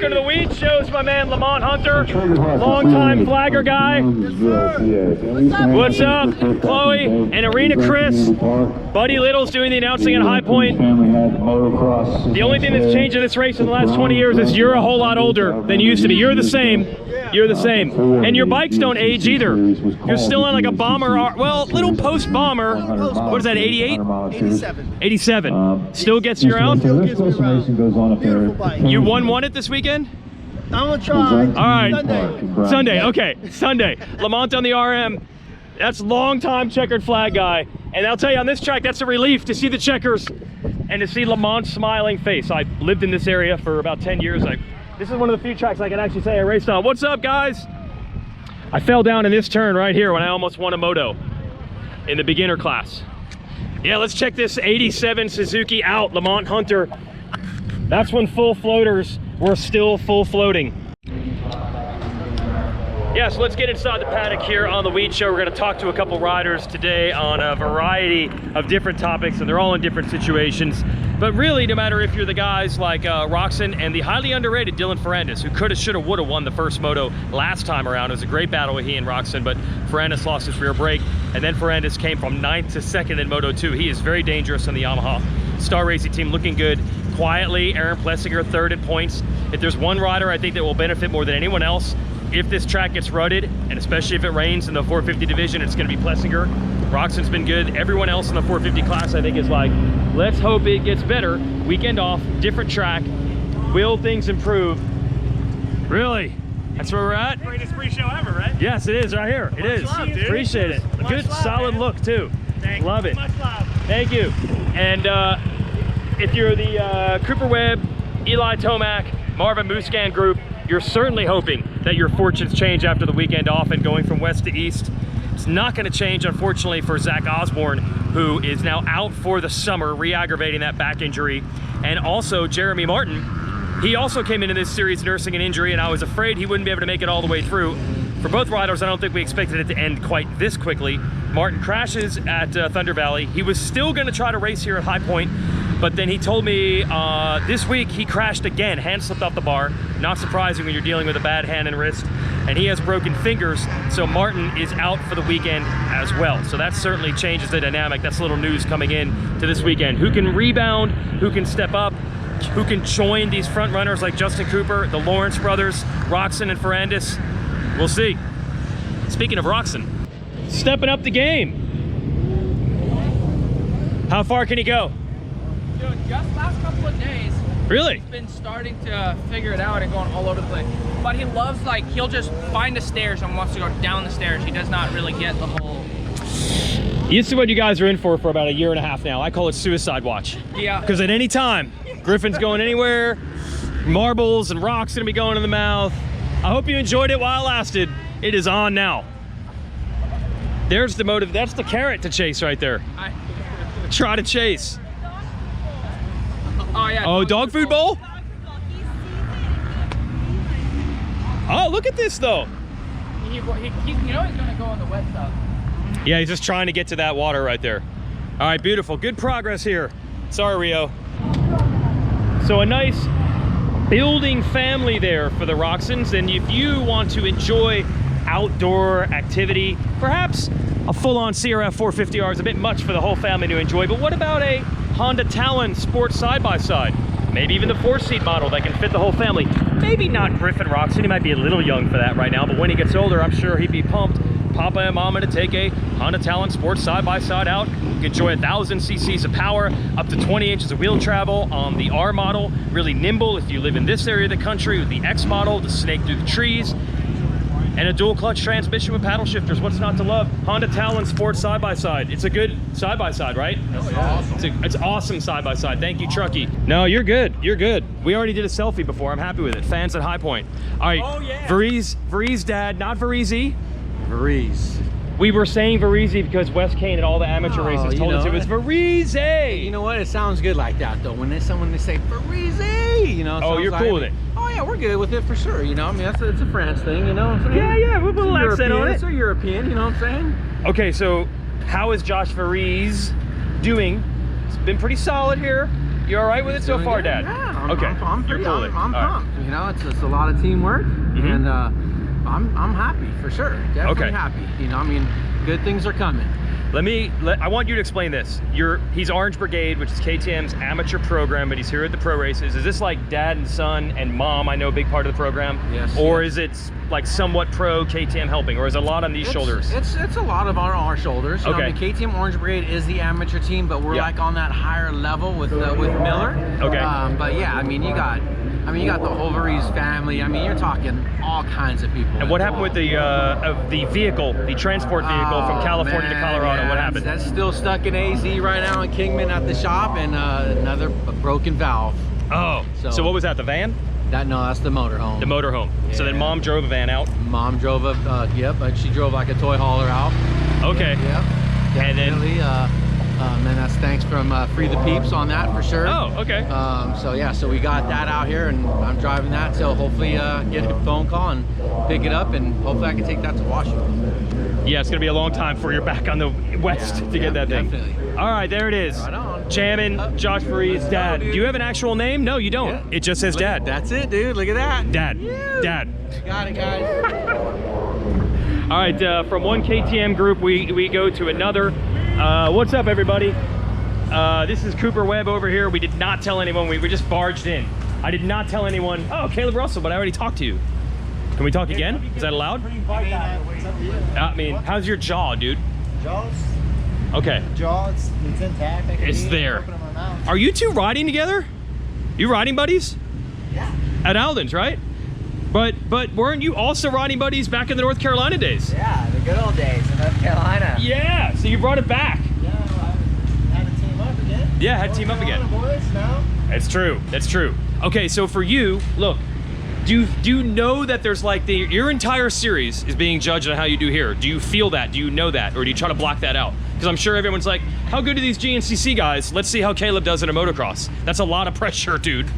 welcome to the Weege show. It's my man Lamont Hunter, longtime flagger guy. What's up, Chloe and Arena Chris? Buddy Little's doing the announcing at High Point. The only thing that's changed in this race in the last 20 years is you're a whole lot older than you used to be. You're the same. You're the same. And your bikes don't age either. You're still on like a bomber, well, little post-bomber. What is that, 88? 87. 87. Still gets you around? Beautiful bike. You won it this weekend? I'm gonna try. All right. Sunday. Okay. Sunday. Lamont on the RM. That's longtime checkered flag guy. And I'll tell you, on this track, that's a relief to see the checkers and to see Lamont's smiling face. I lived in this area for about 10 years. This is one of the few tracks I can actually say I raced on. What's up, guys? I fell down in this turn right here when I almost won a moto in the beginner class. Yeah, let's check this 87 Suzuki out, Lamont Hunter. That's when full floaters were still full floating. Yeah, so let's get inside the paddock here on the Weege show. We're going to talk to a couple riders today on a variety of different topics, and they're all in different situations. But really, no matter if you're the guys like Roczen and the highly underrated Dylan Ferrandis, who coulda, shoulda, woulda won the first moto last time around. It was a great battle with he and Roczen, but Ferrandis lost his rear brake, and then Ferrandis came from 9th to 2nd in Moto 2. He is very dangerous on the Yamaha Star Racing team, looking good. Quietly, Aaron Plessinger 3rd in points. If there's one rider I think that will benefit more than anyone else, if this track gets rutted, and especially if it rains in the 450 division, it's going to be Plessinger. Roczen's been good. Everyone else in the 450 class, I think, is like, let's hope it gets better. Weekend off, different track. Will things improve? Really? That's where we're at? Greatest pre-show ever, right? Yes, it is right here. It is. Love, dude. Appreciate it. A good, solid look, too. Thanks. Love it. Much love. Thank you. And if you're the Cooper Webb, Eli Tomac, Marvin Muscan group, you're certainly hoping that your fortunes change after the weekend off and going from west to east. It's not going to change, unfortunately, for Zach Osborne, who is now out for the summer, re-aggravating that back injury. And also Jeremy Martin. He also came into this series nursing an injury, and I was afraid he wouldn't be able to make it all the way through. For both riders, I don't think we expected it to end quite this quickly. Martin crashes at Thunder Valley. He was still going to try to race here at High Point, but then he told me this week he crashed again, hand slipped off the bar. Not surprising when you're dealing with a bad hand and wrist. And he has broken fingers, so Martin is out for the weekend as well. So that certainly changes the dynamic. That's a little news coming in to this weekend. Who can rebound, who can step up, who can join these front runners like Justin Cooper, the Lawrence brothers, Roczen and Ferrandis? We'll see. Speaking of Roczen, stepping up the game. How far can he go? Dude, just last couple of days. Really? He's been starting to figure it out and going all over the place. But he loves, like, he'll just find the stairs and wants to go down the stairs. He does not really get the whole... This is what you guys are in for about a year and a half now. I call it suicide watch. Yeah. Because at any time, Griffin's going anywhere, marbles and rocks gonna be going in the mouth. I hope you enjoyed it while it lasted. It is on now. There's the motive. That's the carrot to chase right there. Try to chase. Oh, yeah. Oh, dog food bowl? Oh, look at this though. You know he's gonna go on the wet stuff. Yeah, he's just trying to get to that water right there. All right, beautiful. Good progress here. Sorry, Rio. So a nice building family there for the Roczens. And if you want to enjoy outdoor activity, perhaps a full-on CRF 450R is a bit much for the whole family to enjoy, but what about a Honda Talon Sport Side-by-Side? Maybe even the 4-seat model that can fit the whole family. Maybe not Griffin Roczen, he might be a little young for that right now, but when he gets older, I'm sure he'd be pumped. Papa and Mama to take a Honda Talon Sport Side-by-Side out. You can enjoy 1,000 cc's of power, up to 20 inches of wheel travel on the R model. Really nimble if you live in this area of the country, with the X model to snake through the trees. And a dual clutch transmission with paddle shifters. What's not to love? Honda Talon Sport Side-by-Side. It's a good side-by-side, right? Oh, yeah. It's awesome side-by-side. Thank you, Truckee. No, you're good. You're good. We already did a selfie before. I'm happy with it. Fans at High Point. All right. Oh, yeah. Varize dad, not Varize. Varize. We were saying Varize because Wes Kane at all the amateur races told us it was Varize. You know what? It sounds good like that though. When there's someone they say Varize, you know. Oh, you're cool with it. Oh yeah, we're good with it for sure. You know, I mean, it's a France thing. You know what I'm saying? Yeah, yeah. We'll put a little accent on it. It's a European. You know what I'm saying? Okay, so how is Josh Varize doing? It's been pretty solid here. You all right with it so far, Dad? Yeah, Okay. I'm You're pretty, cool. I'm All right. pumped. You know, it's a lot of teamwork, and I'm happy for sure. Definitely happy. You know, I mean, good things are coming. I want you to explain this. He's Orange Brigade, which is KTM's amateur program, but he's here at the pro races. Is this like dad and son and mom? I know a big part of the program. Yes. Or is it like somewhat pro KTM helping, or is it a lot on these shoulders? It's a lot of our shoulders. You know, I mean, KTM Orange Brigade is the amateur team, but we're like on that higher level with Miller. Okay. But yeah, I mean, you got the whole Varese family. I mean, you're talking all kinds of people. And what happened with the vehicle, the transport vehicle from California to Colorado? What happened? That's still stuck in AZ right now in Kingman at the shop, and another broken valve. Oh, so what was that, the van? That's the motorhome. The motorhome. Yeah. So then mom drove a van out? Mom drove but she drove like a toy hauler out. Okay. Yep. And then and that's thanks from Free the Peeps on that for sure. Oh, okay. So yeah, so we got that out here, and I'm driving that. So hopefully get a phone call and pick it up, and hopefully I can take that to Washington. Yeah, it's gonna be a long time before you're back on the west to get that thing. Definitely. All right, there it is. Right on. Jamin, Josh Varese, Dad. Do you have an actual name? No, you don't. Yeah. It just says Dad. That's it, dude. Look at that. Dad. Woo. Dad. Got it, guys. All right, from one KTM group, we go to another. What's up, everybody? This is Cooper Webb over here. We did not tell anyone. We just barged in. I did not tell anyone. Oh, Kailub Russell, but I already talked to you. Can we talk again? Is that allowed? I mean, how's your jaw, dude? Jaw's Okay. it's intact. I can It's eat it, there. open it in my mouth. Are you two riding together? You riding buddies? Yeah. At Alden's, right? But weren't you also riding buddies back in the North Carolina days? Yeah, the good old days in North Carolina. Yeah, so you brought it back. Yeah, I had to team up again. Yeah, had to team up again. Boys, now. That's true. That's true. Okay, so for you, look, do you know that there's like your entire series is being judged on how you do here? Do you feel that? Do you know that? Or do you try to block that out? Because I'm sure everyone's like, how good are these GNCC guys? Let's see how Kailub does in a motocross. That's a lot of pressure, dude.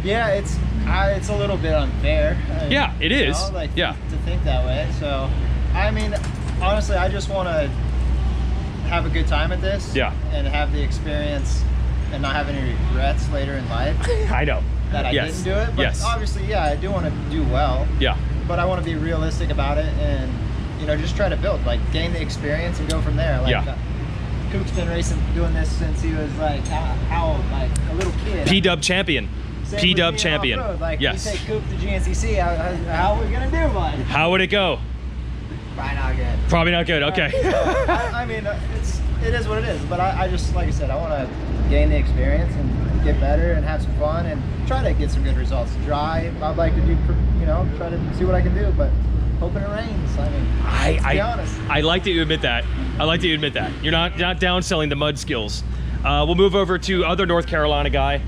Yeah, it's a little bit unfair. Yeah, it is. You know, like, yeah. To think that way. So, I mean, honestly, I just want to have a good time at this. Yeah. And have the experience and not have any regrets later in life. I know. That I didn't do it. But obviously, yeah, I do want to do well. Yeah. But I want to be realistic about it and, you know, just try to build, like, gain the experience and go from there. Like, Coop's been doing this since he was like how like a little kid. P-Dub champion. P-Dub champion. Like, yes. You take Coop to GNCC, how are we gonna do, bud? How would it go? Probably not good. Probably not good. Okay. I mean, it is what it is. But I just, like I said, I want to gain the experience and get better and have some fun and try to get some good results. Drive, I'd like to do, you know, try to see what I can do, but hoping it rains. I mean, let's be honest. I like that you admit that. I like that you admit that. You're not downselling the mud skills. We'll move over to other North Carolina guy.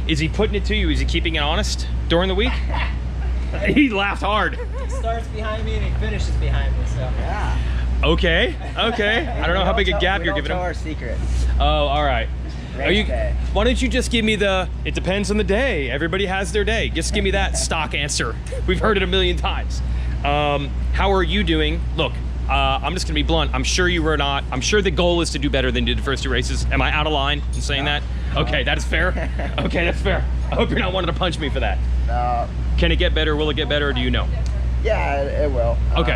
Is he putting it to you? Is he keeping it honest during the week? He laughed hard. He starts behind me and he finishes behind me, so. Yeah. Okay. I don't know how big a gap you're giving him. We don't tell our secrets. Oh, all right. Race day. Why don't you just give me it depends on the day. Everybody has their day. Just give me that stock answer. We've heard it a million times. How are you doing? Look, I'm just gonna be blunt. I'm sure you were not. I'm sure the goal is to do better than you did the first two races. Am I out of line in saying that? Okay, that is fair. Okay, that's fair. I hope you're not wanting to punch me for that. No. Can it get better? Will it get better? Or do you know? Yeah, it will. Okay.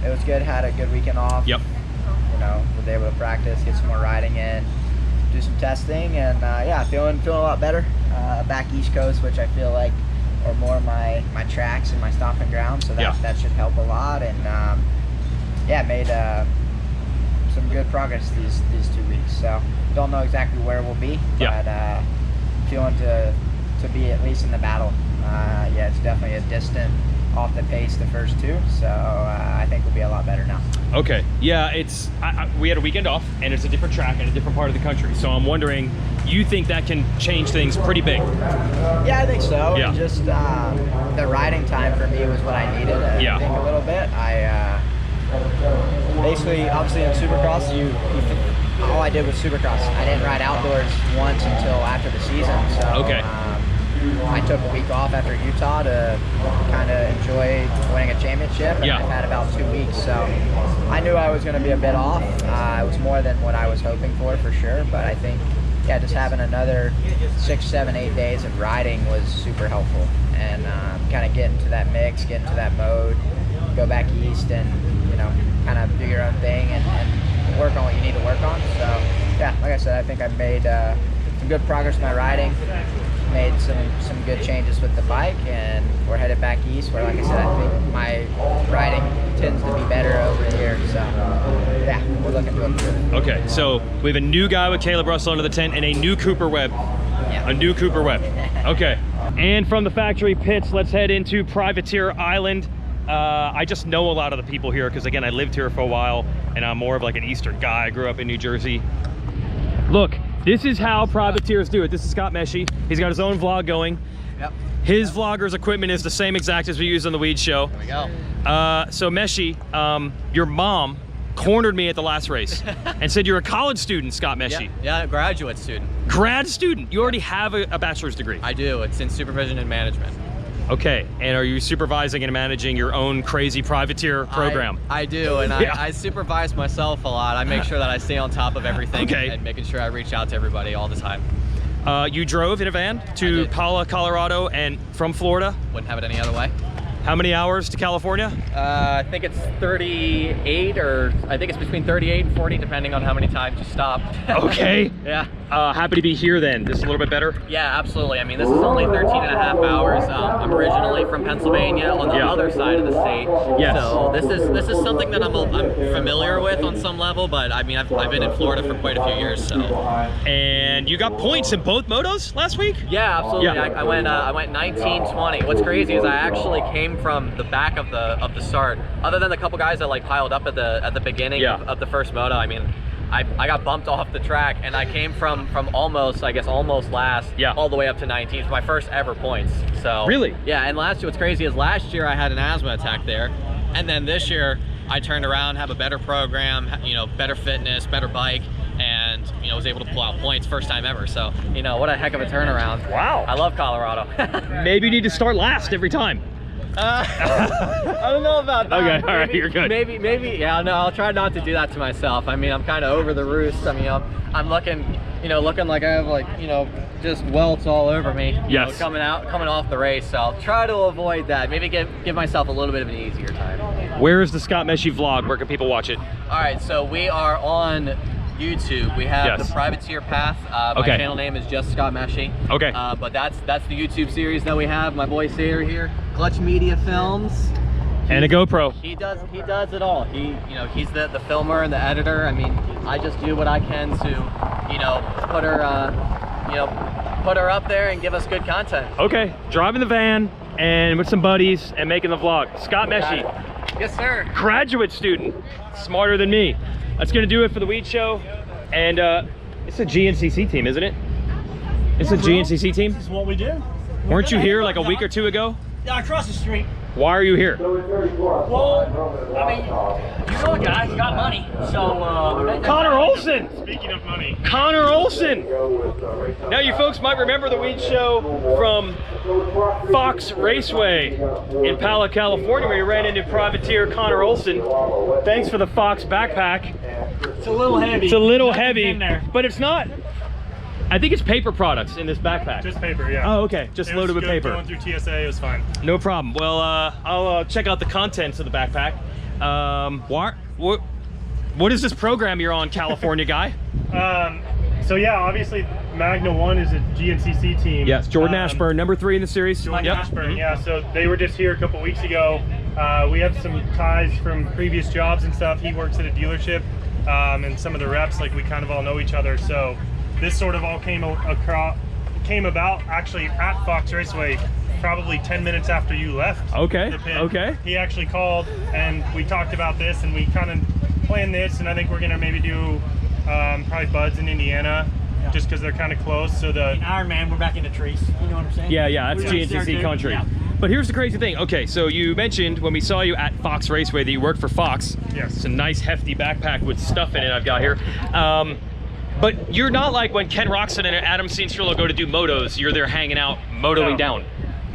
It was good. Had a good weekend off. Yep. You know, was able to practice, get some more riding in, do some testing, and yeah, feeling a lot better. Back East Coast, which I feel like are more my tracks and my stomping ground, so that should help a lot. And yeah, made some good progress these 2 weeks. So don't know exactly where we'll be, but feeling to be at least in the battle. Yeah, it's definitely a distant off the pace the first two, so I think we'll be a lot better now. Okay, yeah, we had a weekend off and it's a different track in a different part of the country, so I'm wondering, you think that can change things pretty big? Yeah, I think so. Yeah. And just the riding time for me was what I needed. I think a little bit. I basically, obviously in Supercross, all I did was Supercross. I didn't ride outdoors once until after the season. So okay. I took a week off after Utah to kind of enjoy winning a championship, and I've had about 2 weeks, so I knew I was going to be a bit off. It was more than what I was hoping for sure, but I think yeah, just having another 6, 7, 8 days of riding was super helpful, and kind of get into that mix, get into that mode, go back east, and kind of do your own thing and work on what you need to work on. So yeah, like I said, I think I've made some good progress in my riding, made some good changes with the bike, and we're headed back east where, like I said, I think my riding tends to be better over here. So yeah, we're looking to improve. Okay, so we have a new guy with Kailub Russell under the tent and a new Cooper Webb. Yeah. A new Cooper Webb. Okay. And from the factory pits, let's head into Privateer Island. I just know a lot of the people here because, again, I lived here for a while and I'm more of like an Eastern guy. I grew up in New Jersey. Look, this is how privateers do it. This is Scott Meshey. He's got his own vlog going. Yep. His vlogger's equipment is the same exact as we use on the Weege show. There we go. So Meshey, your mom cornered me at the last race and said you're a college student, Scott Meshey. Yeah, graduate student. Grad student. You already have a bachelor's degree. I do. It's in supervision and management. Okay, and are you supervising and managing your own crazy privateer program? I do, and I supervise myself a lot. I make sure that I stay on top of everything and making sure I reach out to everybody all the time. You drove in a van to Pala, Colorado, and from Florida? Wouldn't have it any other way. How many hours to California? I think it's 38, or I think it's between 38 and 40, depending on how many times you stop. Okay. Yeah. Happy to be here then. This is a little bit better? Yeah, absolutely. I mean, this is only 13 and a half hours. I'm originally from Pennsylvania on the other side of the state. Yes. So this is something that I'm familiar with on some level, but I mean, I've been in Florida for quite a few years, so. And you got points in both motos last week? Yeah, absolutely. Yeah. I went 19-20. What's crazy is I actually came from the back of the start. Other than the couple guys that like piled up at the beginning of the first moto, I mean, I got bumped off the track, and I came from almost last all the way up to 19th. It's my first ever points. So really? Yeah. And last year, what's crazy is last year I had an asthma attack there, and then this year I turned around, have a better program, better fitness, better bike, and was able to pull out points first time ever. So what a heck of a turnaround. Wow. I love Colorado. Maybe you need to start last every time. I don't know about that. Okay, all right, you're good. Maybe, yeah, no, I'll try not to do that to myself. I mean, I'm kind of over the roost. I mean, I'm looking like I have just welts all over me. Yes. Coming off the race. So I'll try to avoid that. Maybe give myself a little bit of an easier time. Where is the Scott Meshey vlog? Where can people watch it? All right, so we are on YouTube. We have the Privateer Path. My channel name is just Scott Meshey. Okay. But that's the YouTube series that we have. My boy Sayer here, Clutch Media Films. And a GoPro. He does it all. He's the filmer and the editor. I mean, I just do what I can to put her up there and give us good content. Okay, driving the van and with some buddies and making the vlog. Scott Meshey. Yes, sir. Graduate student, smarter than me. That's gonna do it for the Weege show. And it's a GNCC team, isn't it? It's a GNCC team? This is what we do. Weren't you here like a week or two ago? Yeah, across the street. Why are you here? Well, I mean, you know a guy, he's got money. So, Connor Olsen! Speaking of money. Connor Olsen! Now you folks might remember the Weege show from Fox Raceway in Pala, California, where you ran into privateer Connor Olsen. Thanks for the Fox backpack. It's a little heavy. It's a little heavy, in there. but it's not. I think it's paper products in this backpack. Just paper, yeah. Oh, okay. Just loaded with paper. Going through TSA, it was fine. No problem. Well, I'll check out the contents of the backpack. What is this program you're on, California guy? So yeah, obviously Magna 1 is a GNCC team. Yes, Jordan Ashburn, number 3 in the series. Jordan Ashburn, yeah. So they were just here a couple weeks ago. We have some ties from previous jobs and stuff. He works at a dealership, and some of the reps, like we kind of all know each other. So this sort of all came about actually at Fox Raceway, probably 10 minutes after you left. Okay. The pit. Okay. He actually called and we talked about this, and we kind of planned this, and I think we're gonna maybe do probably Buds in Indiana, just because they're kind of close. So the Ironman, we're back into trees. You know what I'm saying? Yeah, that's GNCC country. Yeah. But here's the crazy thing. Okay, so you mentioned when we saw you at Fox Raceway that you worked for Fox. Yes. It's a nice hefty backpack with stuff in it I've got here. But you're not like when Ken Roczen and Adam Cianciullo go to do motos, you're there hanging out, motoing down.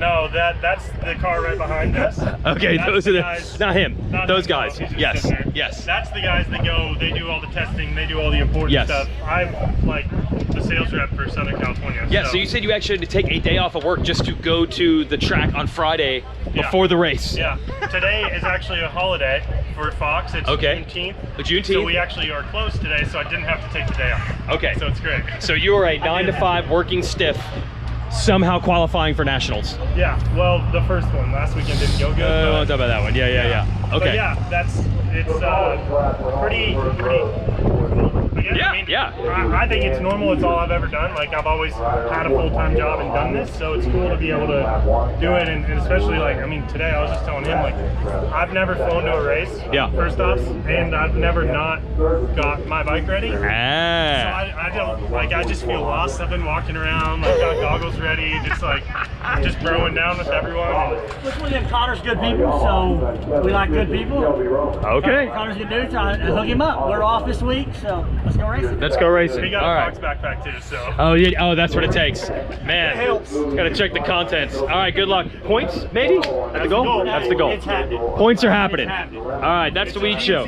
No, that's the car right behind us. Okay, That's those are the guys, not him. not Those him, guys. no, he's just Yes. sitting there. Yes. That's the guys that go. They do all the testing. They do all the important Yes. stuff. I'm like the sales rep for Southern California. Yeah, so you said you actually had to take a day off of work just to go to the track on Friday before the race. Yeah, today is actually a holiday for Fox. It's Juneteenth. Juneteenth. So we actually are closed today, so I didn't have to take the day off. Okay. So it's great. So you are a 9 to 5 working stiff, somehow qualifying for nationals. Yeah, well, the first one last weekend didn't go good. I won't talk about that one. Yeah. Okay. But yeah, it's pretty again, Yeah, I mean, yeah. I think it's normal. It's all I've ever done. Like, I've always had a full-time job and done this, so it's cool to be able to do it. And especially, like, I mean, today I was just telling him, like, I've never flown to a race, first off, and I've never not got my bike ready. So I don't, like, I just feel lost. I've been walking around, like, got goggles ready, just throwing down with everyone. Which one of them, Connor's good people, so we like good people. Okay. Connor's good dude, so I hook him up. We're off this week, so let's go racing. Let's go racing. He got All a right. Fox backpack too, so. Oh yeah. Oh, that's what it takes. Man, gotta check the contents. All right. Good luck. Points, maybe. At the goal. That's the goal. It's happening. Points are happening. It's happening. All right. That's the Weege Show.